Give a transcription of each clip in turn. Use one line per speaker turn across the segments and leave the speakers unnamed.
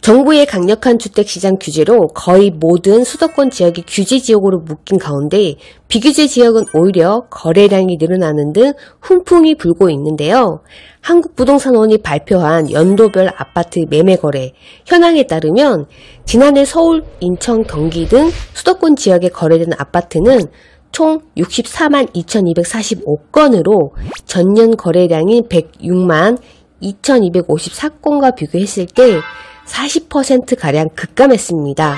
정부의 강력한 주택시장 규제로 거의 모든 수도권 지역이 규제 지역으로 묶인 가운데 비규제 지역은 오히려 거래량이 늘어나는 등 훈풍이 불고 있는데요. 한국부동산원이 발표한 연도별 아파트 매매 거래 현황에 따르면 지난해 서울, 인천, 경기 등 수도권 지역에 거래된 아파트는 총 64만 2,245건으로 전년 거래량인 106만 2,254건과 비교했을 때 40%가량 급감했습니다.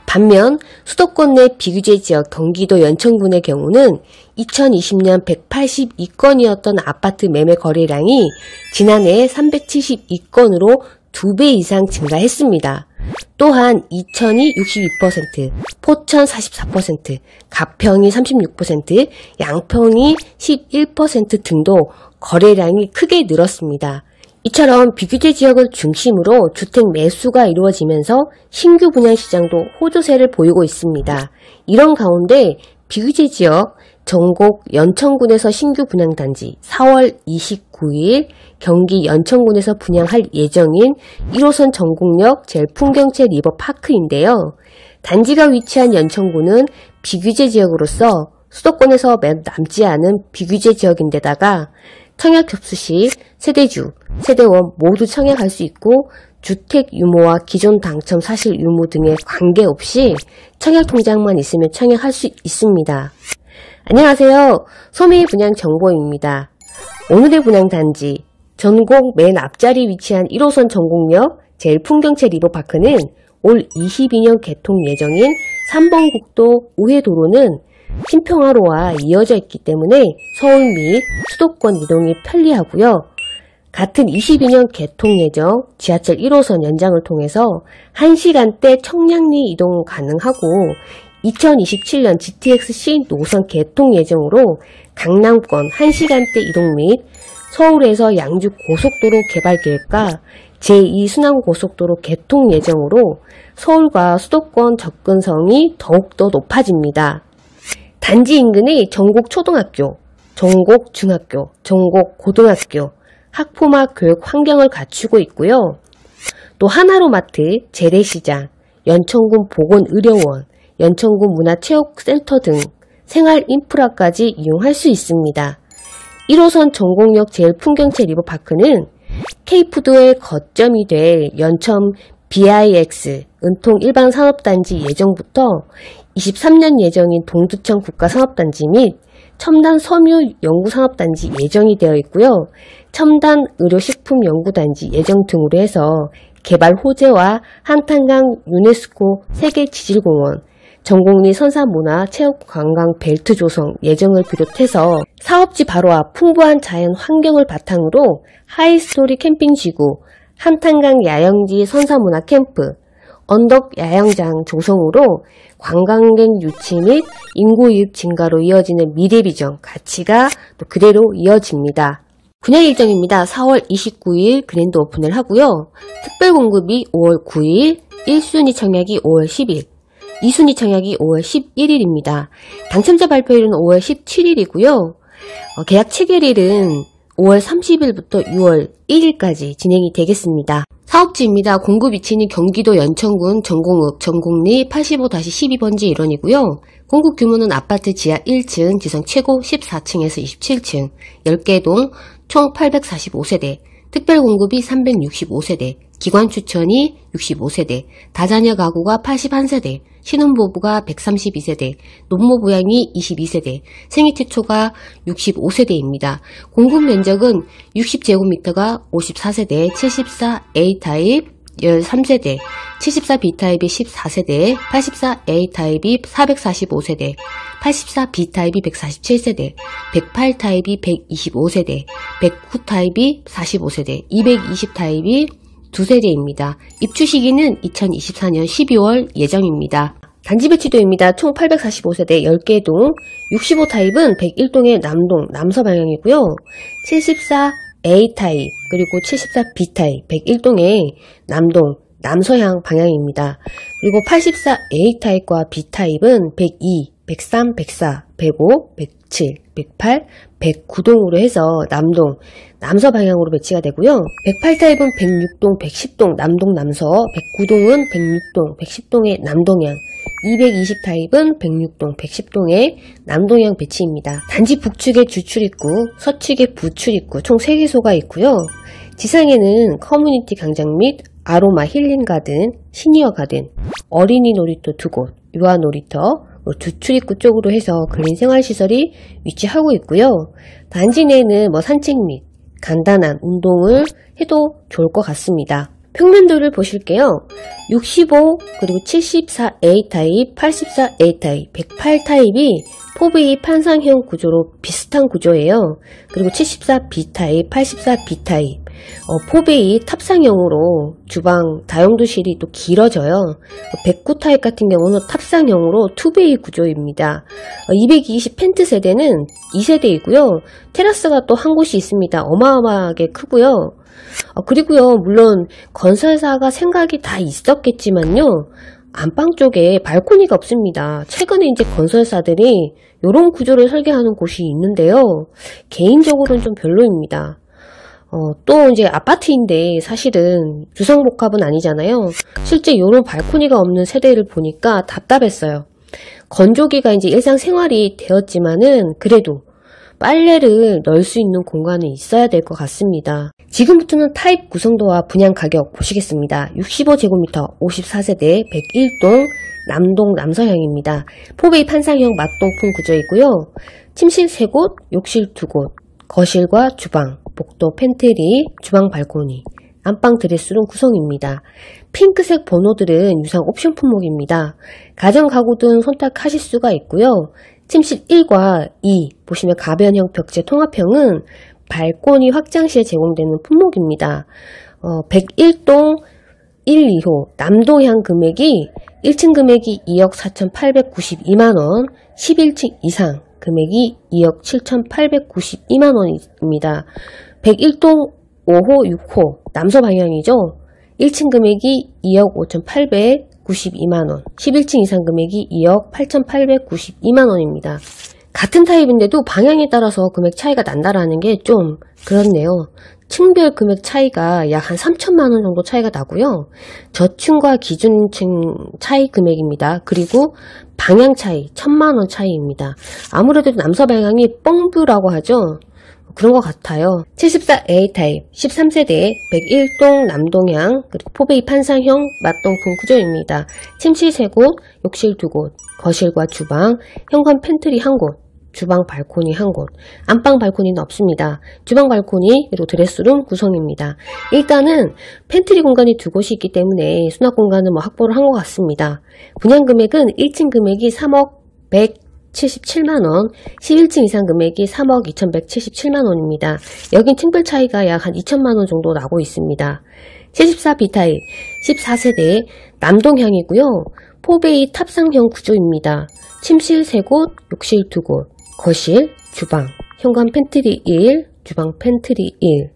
반면 수도권 내 비규제 지역 경기도 연천군의 경우는 2020년 182건이었던 아파트 매매 거래량이 지난해 372건으로 2배 이상 증가했습니다. 또한 이천이 62%, 포천 44%, 가평이 36%, 양평이 11% 등도 거래량이 크게 늘었습니다. 이처럼 비규제 지역을 중심으로 주택 매수가 이루어지면서 신규 분양 시장도 호조세를 보이고 있습니다. 이런 가운데 비규제 지역 전곡 연천군에서 신규 분양단지 4월 29일 경기 연천군에서 분양할 예정인 1호선 전곡역 제일풍경채 리버파크인데요. 단지가 위치한 연천군은 비규제 지역으로서 수도권에서 몇 남지 않은 비규제 지역인데다가 청약 접수 시 세대주, 세대원 모두 청약할 수 있고 주택 유무와 기존 당첨 사실 유무 등에 관계없이 청약 통장만 있으면 청약할 수 있습니다. 안녕하세요. 소매의 분양 정보입니다. 오늘의 분양 단지 전곡 맨 앞자리 위치한 1호선 전곡역 제일풍경채 리버파크는 올 22년 개통 예정인 3번 국도 우회도로는 신평화로와 이어져 있기 때문에 서울 및 수도권 이동이 편리하고요. 같은 22년 개통 예정 지하철 1호선 연장을 통해서 1시간대 청량리 이동 가능하고 2027년 GTX-C 노선 개통 예정으로 강남권 1시간대 이동 및 서울에서 양주 고속도로 개발 계획과 제2순환고속도로 개통 예정으로 서울과 수도권 접근성이 더욱더 높아집니다. 단지 인근의 전곡초등학교, 전곡중학교, 전곡고등학교, 학포막 교육 환경을 갖추고 있고요. 또 하나로마트, 재래시장, 연천군 보건의료원, 연천군 문화체육센터 등 생활 인프라까지 이용할 수 있습니다. 1호선 전곡역 제일풍경채 리버파크는 K푸드의 거점이 될 연천 BIX 은통 일반산업단지 예정부터 23년 예정인 동두천 국가산업단지 및 첨단 섬유 연구산업단지 예정이 되어 있고요. 첨단 의료식품연구단지 예정 등으로 해서 개발 호재와 한탄강 유네스코 세계지질공원, 전곡리 선사문화체육관광 벨트 조성 예정을 비롯해서 사업지 바로 앞 풍부한 자연 환경을 바탕으로 하이스토리 캠핑지구, 한탄강 야영지 선사문화 캠프, 언덕 야영장 조성으로 관광객 유치 및 인구 유입 증가로 이어지는 미래비전 가치가 또 그대로 이어집니다. 분양 일정입니다. 4월 29일 그랜드 오픈을 하고요. 특별 공급이 5월 9일, 1순위 청약이 5월 10일, 2순위 청약이 5월 11일입니다. 당첨자 발표일은 5월 17일이고요. 계약 체결일은 5월 30일부터 6월 1일까지 진행이 되겠습니다. 사업지입니다. 공급 위치는 경기도 연천군 전곡읍 전곡리 85-12번지 일원이고요. 공급 규모는 아파트 지하 1층, 지상 최고 14층에서 27층, 10개 동 총 845세대, 특별 공급이 365세대, 기관 추천이 65세대, 다자녀 가구가 81세대, 신혼부부가 132세대, 노모부양이 22세대, 생애 최초가 65세대입니다. 공급 면적은 60제곱미터가 54세대, 74A타입 13세대, 74B타입이 14세대, 84A타입이 445세대, 84B타입이 147세대, 108타입이 125세대, 109타입이 45세대, 220타입이 2세대입니다. 입주 시기는 2024년 12월 예정입니다. 단지 배치도입니다. 총 845세대 10개 동, 65타입은 101동의 남동, 남서 방향이고요. 74A타입, 그리고 74B타입, 101동의 남동, 남서향 방향입니다. 그리고 84A타입과 B타입은 102, 103, 104, 105, 107, 108, 109동으로 해서 남동, 남서 방향으로 배치가 되고요. 108타입은 106동, 110동, 남동, 남서, 109동은 106동, 110동의 남동향, 220타입은 106동, 110동의 남동향 배치입니다. 단지 북측에 주출입구, 서측에 부출입구 총 3개소가 있고요. 지상에는 커뮤니티 광장 및 아로마 힐링 가든, 시니어 가든, 어린이 놀이터 2곳, 유아 놀이터, 주출입구 쪽으로 해서 근린 생활시설이 위치하고 있고요. 단지 내에는 산책 및 간단한 운동을 해도 좋을 것 같습니다. 평면도를 보실게요. 65 그리고 74A 타입, 84A 타입, 108 타입이 포베이 판상형 구조로 비슷한 구조예요. 그리고 74B 타입, 84B 타입, 포베이 탑상형으로 주방 다용도실이 또 길어져요. 109 타입 같은 경우는 탑상형으로 투베이 구조입니다. 220 펜트 세대는 2세대이고요. 테라스가 또 한 곳이 있습니다. 어마어마하게 크고요. 그리고요, 물론 건설사가 생각이 다 있었겠지만요, 안방 쪽에 발코니가 없습니다. 최근에 이제 건설사들이 이런 구조를 설계하는 곳이 있는데요, 개인적으로는 좀 별로입니다. 또 이제 아파트인데 사실은 주상복합은 아니잖아요. 실제 이런 발코니가 없는 세대를 보니까 답답했어요. 건조기가 이제 일상생활이 되었지만은 그래도 빨래를 넣을 수 있는 공간이 있어야 될 것 같습니다. 지금부터는 타입 구성도와 분양 가격 보시겠습니다. 65제곱미터 54세대 101동 남동 남서향입니다. 포베이 판상형 맞동풍 구조이고요. 침실 3곳, 욕실 2곳, 거실과 주방, 복도 팬트리, 주방 발코니, 안방 드레스룸 구성입니다. 핑크색 번호들은 유상 옵션 품목입니다. 가정 가구 등 선택하실 수가 있고요. 침실 1과 2 보시면 가변형 벽제 통합형은 발코니 확장 시에 제공되는 품목입니다. 101동 1, 2호 남동향 금액이 1층 금액이 2억 4,892만원, 11층 이상 금액이 2억 7,892만원입니다. 101동 5호, 6호 남서 방향이죠. 1층 금액이 2억 5,892만원, 11층 이상 금액이 2억 8,892만원입니다. 같은 타입인데도 방향에 따라서 금액 차이가 난다라는 게 좀 그렇네요. 층별 금액 차이가 약 한 3천만원 정도 차이가 나고요. 저층과 기준층 차이 금액입니다. 그리고 방향 차이 1,000만원 차이입니다. 아무래도 남서 방향이 뻥뷰라고 하죠. 그런 것 같아요. 74A 타입 13세대 101동 남동향 그리고 포베이 판상형 맞동풍 구조입니다. 침실 3곳, 욕실 2곳, 거실과 주방, 현관 팬트리 1곳, 주방 발코니 1곳, 안방 발코니는 없습니다. 주방 발코니 그리고 드레스룸 구성입니다. 일단은 팬트리 공간이 2곳이 있기 때문에 수납 공간은 확보를 한 것 같습니다. 분양 금액은 1층 금액이 3억 177만원, 11층 이상 금액이 3억 2177만원입니다. 여긴 층별 차이가 약 한 2천만원 정도 나고 있습니다. 74B 타입 14세대 남동향이고요. 포베이 탑상형 구조입니다. 침실 3곳, 욕실 2곳, 거실, 주방, 현관 팬트리 1, 주방 팬트리 1,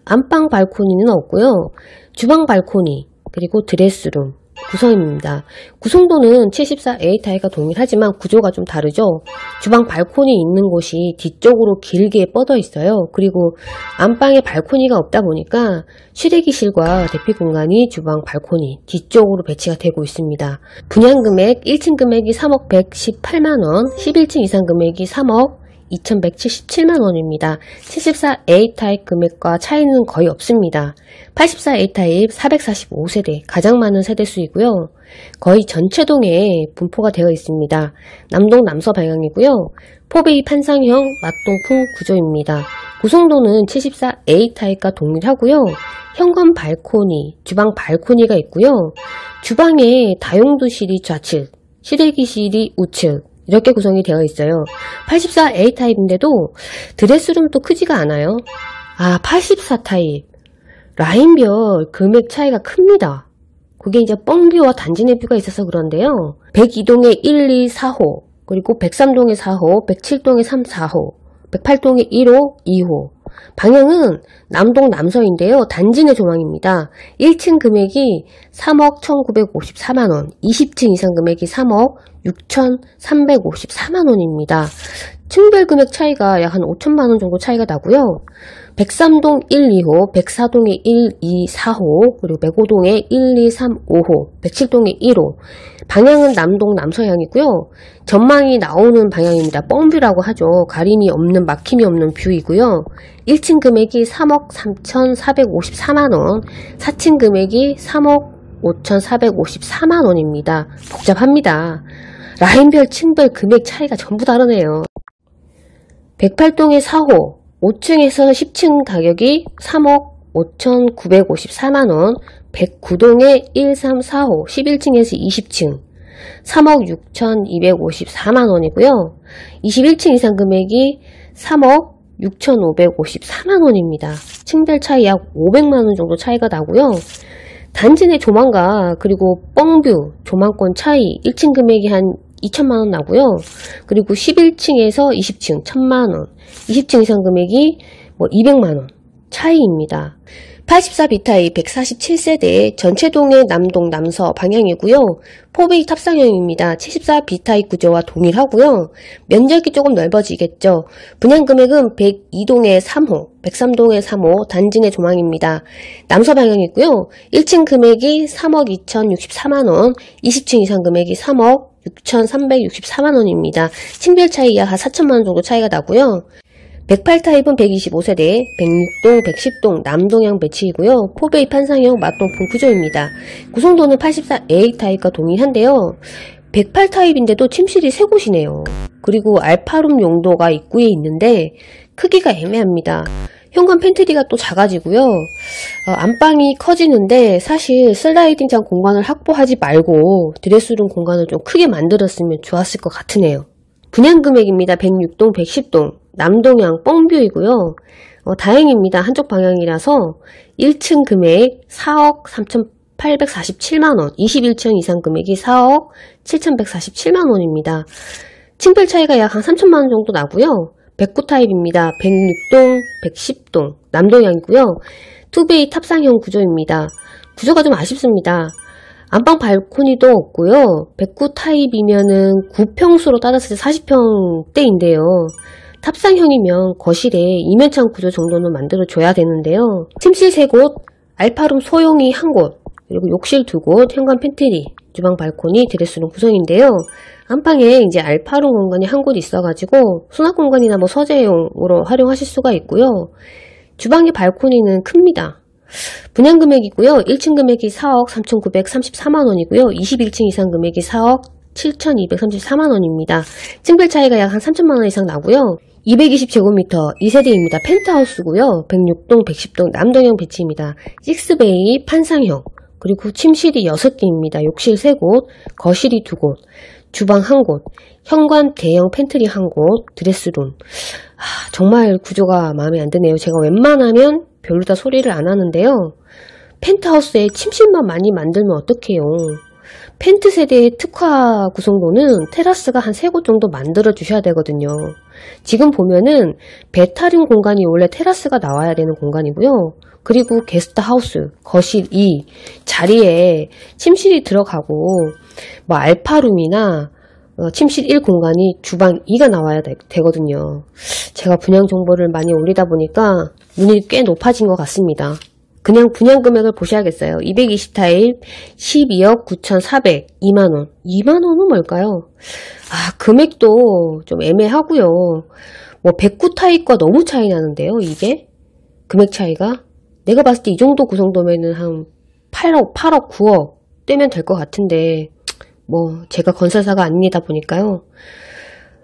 안방 발코니는 없고요. 주방 발코니, 그리고 드레스룸 구성입니다. 구성도는 74A 타입과 동일하지만 구조가 좀 다르죠. 주방 발코니 있는 곳이 뒤쪽으로 길게 뻗어 있어요. 그리고 안방에 발코니가 없다 보니까 실외기실과 대피 공간이 주방 발코니 뒤쪽으로 배치가 되고 있습니다. 분양 금액 1층 금액이 3억 118만원, 11층 이상 금액이 3억 2,177만원입니다. 74A 타입 금액과 차이는 거의 없습니다. 84A 타입 445세대, 가장 많은 세대수이고요. 거의 전체 동에 분포가 되어 있습니다. 남동 남서 방향이고요. 포베이 판상형 맞동풍 구조입니다. 구성도는 74A 타입과 동일하고요. 현관 발코니, 주방 발코니가 있고요. 주방에 다용도실이 좌측, 실외기실이 우측, 이렇게 구성이 되어 있어요. 84A 타입인데도 드레스룸도 크지가 않아요. 84 타입. 라인별 금액 차이가 큽니다. 그게 이제 뻥뷰와 단지 내뷰가 있어서 그런데요. 102동에 1, 2, 4호, 그리고 103동에 4호, 107동에 3, 4호, 108동에 1호, 2호. 방향은 남동 남서인데요. 단지 내 조망입니다. 1층 금액이 3억 1954만원, 20층 이상 금액이 3억 6354만원입니다. 층별 금액 차이가 약 한 5천만원 정도 차이가 나고요. 103동 1, 2호, 104동에 1, 2, 4호, 그리고 105동에 1, 2, 3, 5호, 107동에 1호. 방향은 남동 남서향이고요. 전망이 나오는 방향입니다. 뻥뷰라고 하죠. 가림이 없는, 막힘이 없는 뷰이고요. 1층 금액이 3억 3,454만원, 4층 금액이 3억 5,454만원입니다. 복잡합니다. 라인별, 층별 금액 차이가 전부 다르네요. 108동의 4호, 5층에서 10층 가격이 3억 5,954만원, 109동의 1, 3, 4호, 11층에서 20층 3억 6,254만원이고요. 21층 이상 금액이 3억 6,554만원입니다. 층별 차이 약 500만원 정도 차이가 나고요. 단지 내 조망과 그리고 뻥뷰 조망권 차이 1층 금액이 한 2천만원 나고요. 그리고 11층에서 20층 1,000만원, 20층 이상 금액이 200만원 차이입니다. 84B타입 147세대 전체동의 남동 남서 방향이고요. 4베이 탑상형입니다. 74B타입 구조와 동일하고요. 면적이 조금 넓어지겠죠. 분양 금액은 102동의 3호, 103동의 3호 단지 내 조망입니다. 남서 방향이고요. 1층 금액이 3억 2,064만원, 20층 이상 금액이 3억 6,364만원입니다. 층별 차이 약 4천만원 정도 차이가 나고요. 108타입은 125세대, 106동, 110동 남동향 배치이고요. 4베이 판상형 맞동풍 구조입니다. 구성도는 84A 타입과 동일한데요. 108타입인데도 침실이 3곳이네요. 그리고 알파룸 용도가 입구에 있는데 크기가 애매합니다. 현관 팬트리가 또 작아지고요. 안방이 커지는데 사실 슬라이딩장 공간을 확보하지 말고 드레스룸 공간을 좀 크게 만들었으면 좋았을 것 같으네요. 분양 금액입니다. 106동, 110동 남동향 뻥뷰이고요. 다행입니다. 한쪽 방향이라서 1층 금액 4억 3,847만원, 21층 이상 금액이 4억 7,147만원입니다. 층별 차이가 약 한 3천만원 정도 나고요. 109타입입니다. 106동, 110동 남동향이고요. 2베이 탑상형 구조입니다. 구조가 좀 아쉽습니다. 안방 발코니도 없고요. 109타입이면은 9평수로 따졌을 때 40평대인데요. 탑상형이면 거실에 이면창 구조 정도는 만들어줘야 되는데요. 침실 3곳, 알파룸 소용이 1곳, 그리고 욕실 2곳, 현관 팬트리, 주방 발코니, 드레스룸 구성인데요. 안방에 이제 알파룸 공간이 1곳 있어가지고 수납 공간이나 서재용으로 활용하실 수가 있고요. 주방의 발코니는 큽니다. 분양 금액이고요. 1층 금액이 4억 3,934만원이고요. 21층 이상 금액이 4억 7,234만원입니다. 층별 차이가 약 한 3천만원 이상 나고요. 220제곱미터 2세대입니다. 펜트하우스고요. 106동, 110동 남동향 배치입니다. 6베이 판상형, 그리고 침실이 6개입니다. 욕실 3곳, 거실이 2곳, 주방 1곳, 현관 대형 팬트리 1곳, 드레스룸. 정말 구조가 마음에 안 드네요. 제가 웬만하면 별로다 소리를 안 하는데요. 펜트하우스에 침실만 많이 만들면 어떡해요. 펜트 세대의 특화 구성도는 테라스가 한 3곳 정도 만들어 주셔야 되거든요. 지금 보면은 베타룸 공간이 원래 테라스가 나와야 되는 공간이고요. 그리고 게스트하우스, 거실 2 자리에 침실이 들어가고 알파룸이나 침실 1 공간이 주방 2가 나와야 되거든요. 제가 분양 정보를 많이 올리다 보니까 눈이 꽤 높아진 것 같습니다. 그냥 분양 금액을 보셔야겠어요. 220타입 12억 9,400, 2만원. 2만원은 뭘까요? 금액도 좀 애매하고요. 109타입과 너무 차이 나는데요, 이게? 금액 차이가? 내가 봤을 때 이 정도 구성도면은 한 8억, 9억 떼면 될 것 같은데, 제가 건설사가 아니다 보니까요.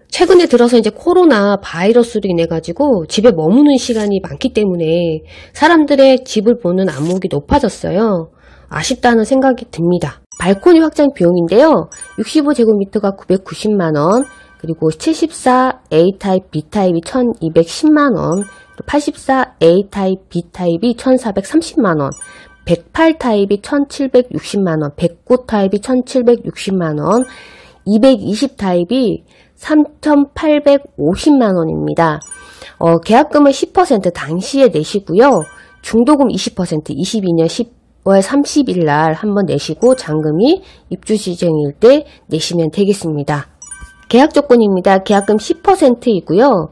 최근에 들어서 이제 코로나 바이러스로 인해 가지고 집에 머무는 시간이 많기 때문에 사람들의 집을 보는 안목이 높아졌어요. 아쉽다는 생각이 듭니다. 발코니 확장 비용인데요. 65제곱미터가 990만원, 그리고 74A타입 B타입이 1210만원, 84A타입 B타입이 1430만원, 108타입이 1760만원, 109타입이 1760만원, 220타입이 3,850만원입니다. 계약금을 10% 당시에 내시고요. 중도금 20% 22년 10월 30일 날 한번 내시고 잔금이 입주 시정일 때 내시면 되겠습니다. 계약 조건입니다. 계약금 10%이고요.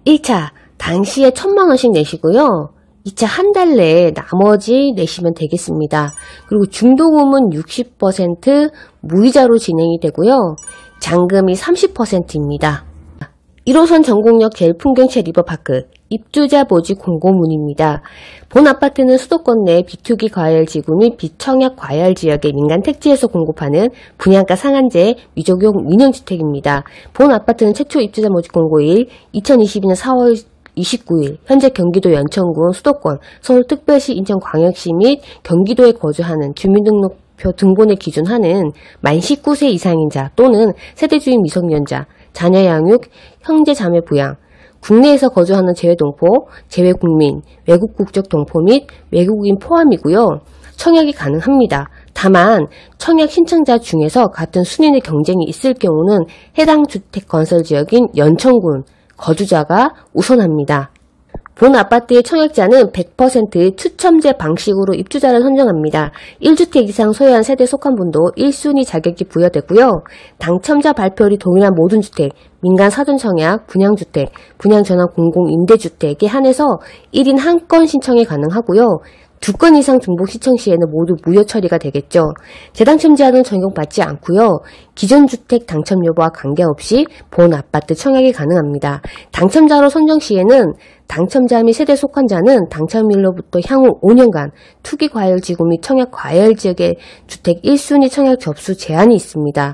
1차 당시에 1,000만원씩 내시고요. 2차 한 달 내에 나머지 내시면 되겠습니다. 그리고 중도금은 60% 무이자로 진행이 되고요. 잔금이 30%입니다. 1호선 전곡역 제일풍경채 리버파크 입주자 모집 공고문입니다. 본 아파트는 수도권 내 비투기 과열지구 및 비청약 과열지역의 민간 택지에서 공급하는 분양가 상한제 위조용 민영주택입니다. 본 아파트는 최초 입주자 모집 공고일 2022년 4월 29일 현재 경기도 연천군 수도권 서울특별시 인천광역시 및 경기도에 거주하는 주민등록표 등본에 기준하는 만 19세 이상인 자 또는 세대주인 미성년자, 자녀 양육, 형제 자매 부양, 국내에서 거주하는 재외동포, 재외국민, 외국 국적 동포 및 외국인 포함이고요. 청약이 가능합니다. 다만 청약 신청자 중에서 같은 순위의 경쟁이 있을 경우는 해당 주택 건설 지역인 연천군 거주자가 우선합니다. 본 아파트의 청약자는 100% 추첨제 방식으로 입주자를 선정합니다. 1주택 이상 소유한 세대에 속한 분도 1순위 자격이 부여되고요. 당첨자 발표율이 동일한 모든 주택, 민간 사전청약, 분양주택, 분양전환 공공임대주택에 한해서 1인 1건 신청이 가능하고요. 2건 이상 중복 신청 시에는 모두 무효 처리가 되겠죠. 재당첨 제한은 적용받지 않고요. 기존 주택 당첨 여부와 관계없이 본 아파트 청약이 가능합니다. 당첨자로 선정 시에는 당첨자 및 세대에 속한 자는 당첨일로부터 향후 5년간 투기 과열지구 및 청약 과열지역의 주택 1순위 청약 접수 제한이 있습니다.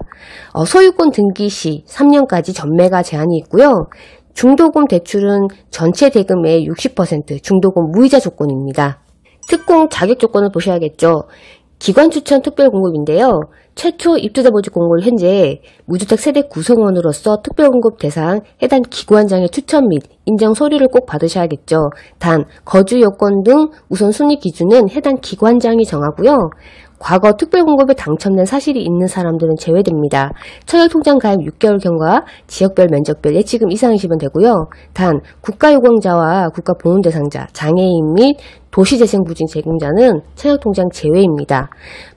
소유권 등기 시 3년까지 전매가 제한이 있고요. 중도금 대출은 전체 대금의 60% 중도금 무이자 조건입니다. 특공 자격 조건을 보셔야겠죠. 기관 추천 특별 공급인데요. 최초 입주자 모집 공고를 현재 무주택 세대 구성원으로서 특별 공급 대상 해당 기관장의 추천 및 인정 서류를 꼭 받으셔야겠죠. 단 거주 요건 등 우선 순위 기준은 해당 기관장이 정하고요. 과거 특별공급에 당첨된 사실이 있는 사람들은 제외됩니다. 청약통장 가입 6개월 경과, 지역별 면적별 예치금 이상이시면 되고요. 단 국가요금자와 국가보훈 대상자, 장애인 및 도시재생부진 제공자는 청약통장 제외입니다.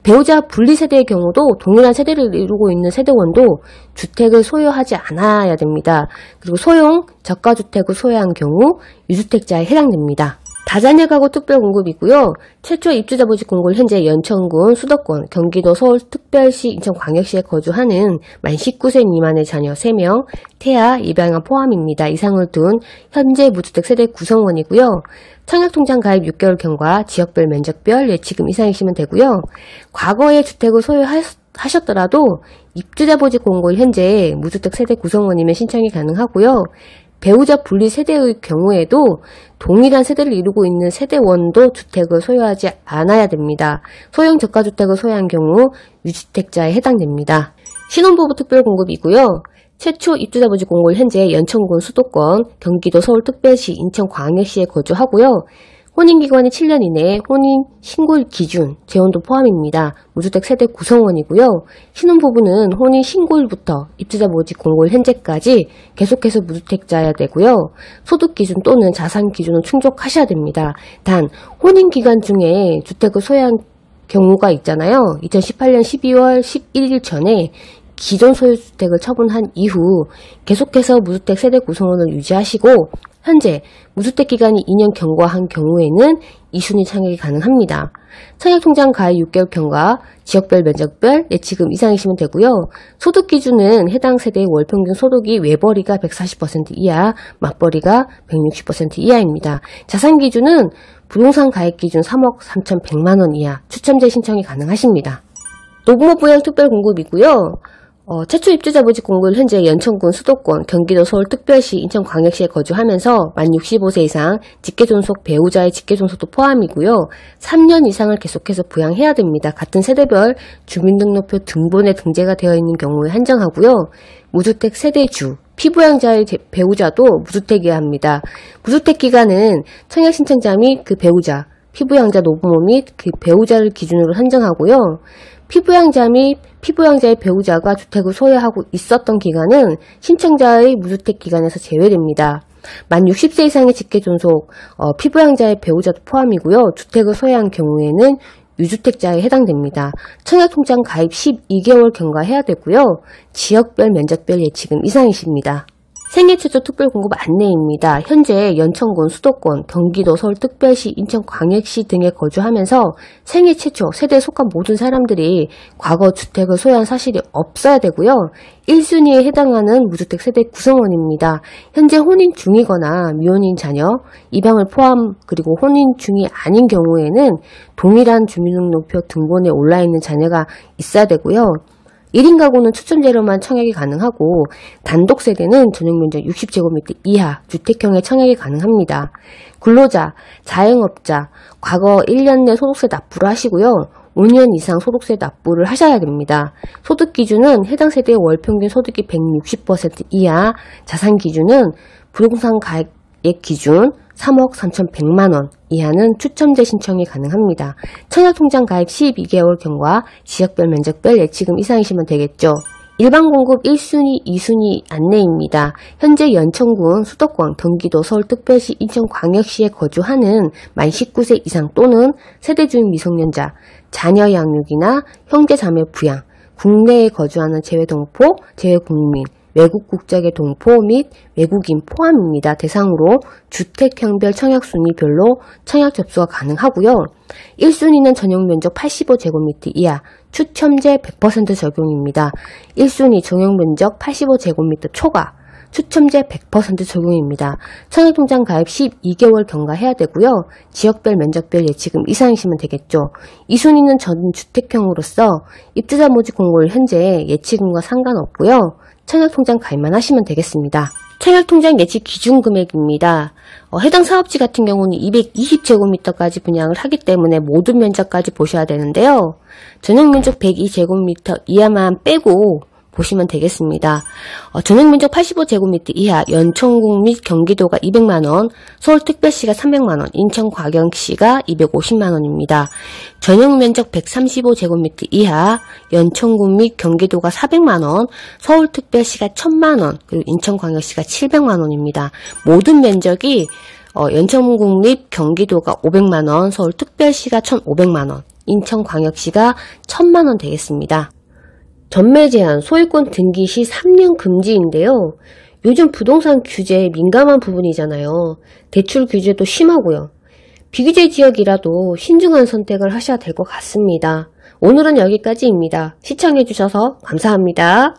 배우자 분리세대의 경우도 동일한 세대를 이루고 있는 세대원도 주택을 소유하지 않아야 됩니다. 그리고 소형, 저가주택을 소유한 경우 유주택자에 해당됩니다. 다자녀 가구 특별공급이고요. 최초 입주자 모집 공고를 현재 연천군, 수도권, 경기도, 서울특별시, 인천광역시에 거주하는 만 19세 미만의 자녀 3명, 태아, 입양아 포함입니다. 이상을 둔 현재 무주택 세대 구성원이고요. 청약통장 가입 6개월 경과, 지역별 면적별 예치금 이상이시면 되고요. 과거에 주택을 소유하셨더라도 입주자 모집 공고를 현재 무주택 세대 구성원이면 신청이 가능하고요. 배우자 분리 세대의 경우에도 동일한 세대를 이루고 있는 세대원도 주택을 소유하지 않아야 됩니다. 소형 저가주택을 소유한 경우 유주택자에 해당됩니다. 신혼부부 특별공급이고요. 최초 입주자 모집 공고를 현재 연천군 수도권, 경기도 서울특별시, 인천광역시에 거주하고요. 혼인기간이 7년 이내 혼인 신고일 기준, 재혼도 포함입니다. 무주택 세대 구성원이고요. 신혼부부는 혼인 신고일부터 입주자 모집 공고일 현재까지 계속해서 무주택자여야 되고요. 소득 기준 또는 자산 기준을 충족하셔야 됩니다. 단 혼인기간 중에 주택을 소유한 경우가 있잖아요. 2018년 12월 11일 전에 기존 소유주택을 처분한 이후 계속해서 무주택 세대 구성원을 유지하시고 현재 무주택 기간이 2년 경과한 경우에는 2순위 청약이 가능합니다. 청약통장 가입 6개월 경과, 지역별 면적별 예치금 이상이시면 되고요. 소득 기준은 해당 세대의 월평균 소득이 외벌이가 140% 이하, 맞벌이가 160% 이하입니다. 자산 기준은 부동산 가액 기준 3억 3,100만원 이하, 추첨제 신청이 가능하십니다. 노부모 부양 특별 공급이고요. 최초 입주자 모집 공고를 현재 연천군, 수도권, 경기도, 서울특별시, 인천광역시에 거주하면서 만 65세 이상 직계존속 배우자의 직계존속도 포함이고요. 3년 이상을 계속해서 부양해야 됩니다. 같은 세대별 주민등록표 등본에 등재가 되어 있는 경우에 한정하고요. 무주택 세대주, 피부양자의 배우자도 무주택이어야 합니다. 무주택 기간은 청약 신청자 및 그 배우자, 피부양자 노부모 및 그 배우자를 기준으로 한정하고요. 피부양자 및 피부양자의 배우자가 주택을 소유하고 있었던 기간은 신청자의 무주택 기간에서 제외됩니다. 만 60세 이상의 직계존속 피부양자의 배우자도 포함이고요. 주택을 소유한 경우에는 유주택자에 해당됩니다. 청약통장 가입 12개월 경과해야 되고요. 지역별 면적별 예치금 이상이십니다. 생애 최초 특별공급 안내입니다. 현재 연천군, 수도권, 경기도, 서울특별시, 인천광역시 등에 거주하면서 생애 최초 세대에 속한 모든 사람들이 과거 주택을 소유한 사실이 없어야 되고요. 1순위에 해당하는 무주택 세대 구성원입니다. 현재 혼인 중이거나 미혼인 자녀, 입양을 포함 그리고 혼인 중이 아닌 경우에는 동일한 주민등록표 등본에 올라있는 자녀가 있어야 되고요. 1인 가구는 추첨제로만 청약이 가능하고 단독 세대는 전용면적 60제곱미터 이하 주택형의 청약이 가능합니다. 근로자, 자영업자, 과거 1년 내 소득세 납부를 하시고요. 5년 이상 소득세 납부를 하셔야 됩니다. 소득 기준은 해당 세대의 월평균 소득이 160% 이하, 자산 기준은 부동산 가액 기준 3억 3,100만원 이하는 추첨제 신청이 가능합니다. 청약통장 가입 12개월 경과, 지역별 면적별 예치금 이상이시면 되겠죠. 일반 공급 1순위, 2순위 안내입니다. 현재 연천군, 수도권, 경기도, 서울특별시, 인천광역시에 거주하는 만 19세 이상 또는 세대주인 미성년자, 자녀 양육이나 형제 자매 부양, 국내에 거주하는 재외동포, 재외국민, 외국 국적의 동포 및 외국인 포함입니다. 대상으로 주택형별 청약 순위별로 청약 접수가 가능하고요. 1순위는 전용면적 85제곱미터 이하, 추첨제 100% 적용입니다. 1순위 전용면적 85제곱미터 초과, 추첨제 100% 적용입니다. 청약통장 가입 12개월 경과해야 되고요. 지역별 면적별 예치금 이상이시면 되겠죠. 2순위는 전주택형으로서 입주자 모집 공고일 현재 예치금과 상관없고요. 청약통장 가입만 하시면 되겠습니다. 청약통장 예치 기준 금액입니다. 해당 사업지 같은 경우는 220제곱미터까지 분양을 하기 때문에 모든 면적까지 보셔야 되는데요. 전용면적 102제곱미터 이하만 빼고 보시면 되겠습니다. 전용면적 85제곱미터 이하, 연천군 및 경기도가 200만원, 서울특별시가 300만원, 인천광역시가 250만원입니다. 전용면적 135제곱미터 이하, 연천군 및 경기도가 400만원, 서울특별시가 1000만원, 그리고 인천광역시가 700만원입니다. 모든 면적이 연천군 및 경기도가 500만원, 서울특별시가 1500만원, 인천광역시가 1000만원 되겠습니다. 전매 제한, 소유권 등기 시 3년 금지인데요. 요즘 부동산 규제에 민감한 부분이잖아요. 대출 규제도 심하고요. 비규제 지역이라도 신중한 선택을 하셔야 될 것 같습니다. 오늘은 여기까지입니다. 시청해주셔서 감사합니다.